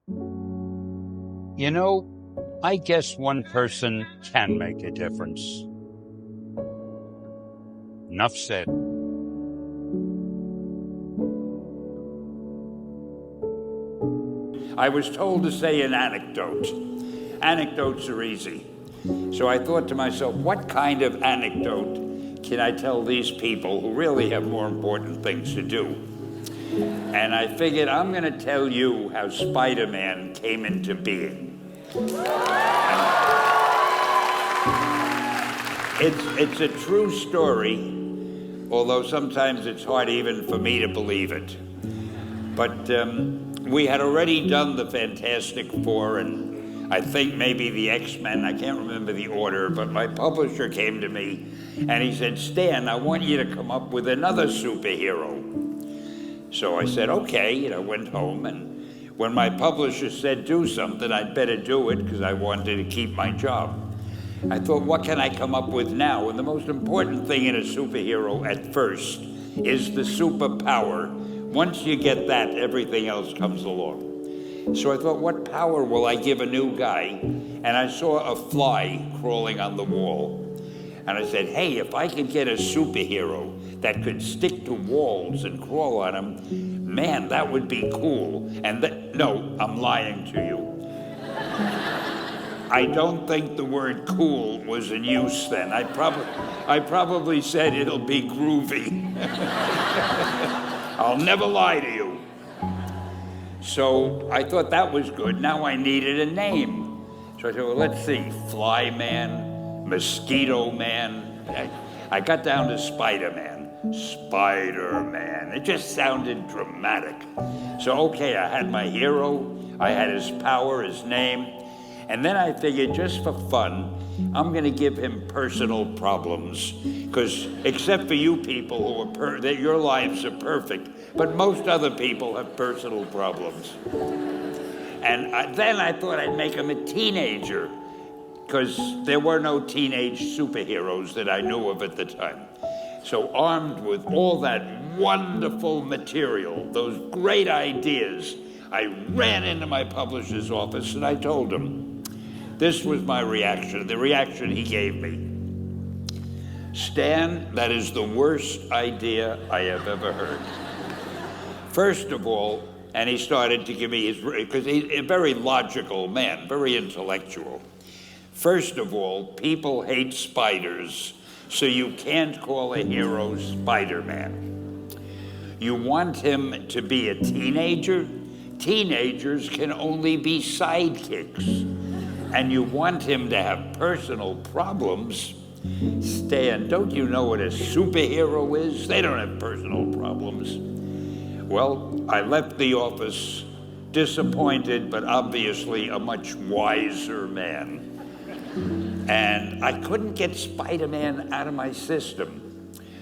You know, I guess one person can make a difference. Enough said. I was told to say an anecdote. Anecdotes are easy. So I thought to myself, what kind of anecdote can I tell these people who really have more important things to do? And I figured I'm going to tell you how Spider-Man came into being. It's a true story, although sometimes it's hard even for me to believe it. But we had already done the Fantastic Four and I think maybe the X-Men, I can't remember the order, but my publisher came to me and he said, Stan, I want you to come up with another superhero. So I said, okay, and I went home, and when my publisher said do something, I'd better do it because I wanted to keep my job. I thought, what can I come up with now? And the most important thing in a superhero at first is the superpower. Once you get that, everything else comes along. So I thought, what power will I give a new guy? And I saw a fly crawling on the wall. And I said, hey, if I could get a superhero that could stick to walls and crawl on them, man, that would be cool. And no, I'm lying to you. I don't think the word cool was in use then. I probably said it'll be groovy. I'll never lie to you. So I thought that was good. Now I needed a name. So I said, well, let's see, Fly Man, Mosquito Man. I got down to Spider-Man. Spider-Man. It just sounded dramatic. So, okay, I had my hero, I had his power, his name, and then I figured just for fun, I'm gonna give him personal problems, because except for you people who are that your lives are perfect, but most other people have personal problems. And then I thought I'd make him a teenager, because there were no teenage superheroes that I knew of at the time. So armed with all that wonderful material, those great ideas, I ran into my publisher's office and I told him, this was my reaction, the reaction he gave me. Stan, that is the worst idea I have ever heard. First of all, and he started to give me his, because he's a very logical man, very intellectual. First of all, people hate spiders, so you can't call a hero Spider-Man. You want him to be a teenager? Teenagers can only be sidekicks. And you want him to have personal problems? Stan, don't you know what a superhero is? They don't have personal problems. Well, I left the office disappointed, but obviously a much wiser man. And I couldn't get Spider-Man out of my system.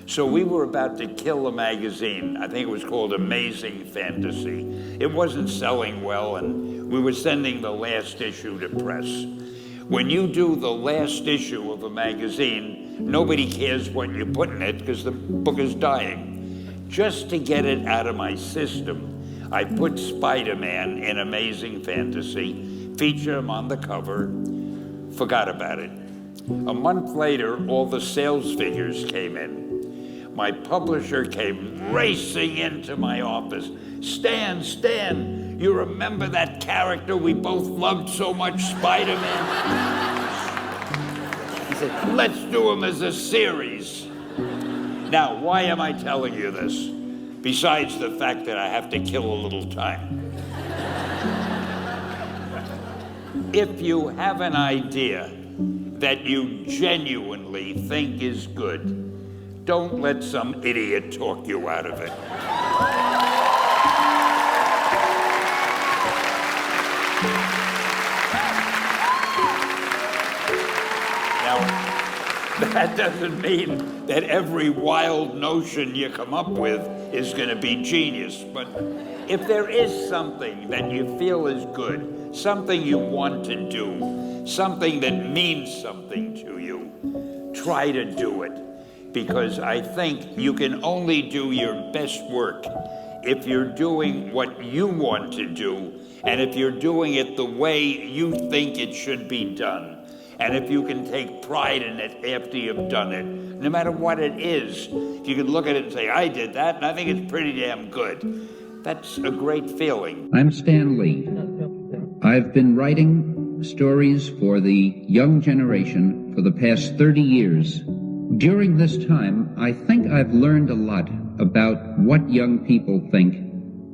So we were about to kill a magazine. I think it was called Amazing Fantasy. It wasn't selling well, and we were sending the last issue to press. When you do the last issue of a magazine, nobody cares what you put in it because the book is dying. Just to get it out of my system, I put Spider-Man in Amazing Fantasy, featured him on the cover, forgot about it. A month later, all the sales figures came in. My publisher came racing into my office. Stan, you remember that character we both loved so much, Spider-Man? He said, let's do him as a series. Now, why am I telling you this? Besides the fact that I have to kill a little time. If you have an idea that you genuinely think is good, don't let some idiot talk you out of it. Now, that doesn't mean that every wild notion you come up with is going to be genius, but if there is something that you feel is good, something you want to do, something that means something to you, try to do it. Because I think you can only do your best work if you're doing what you want to do, and if you're doing it the way you think it should be done, and if you can take pride in it after you've done it, no matter what it is, if you can look at it and say, I did that, and I think it's pretty damn good, that's a great feeling. I'm Stan Lee. I've been writing stories for the young generation for the past 30 years. During this time, I think I've learned a lot about what young people think.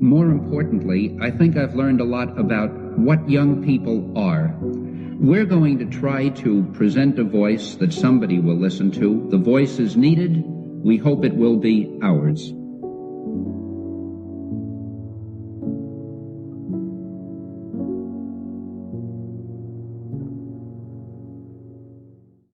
More importantly, I think I've learned a lot about what young people are. We're going to try to present a voice that somebody will listen to. The voice is needed. We hope it will be ours.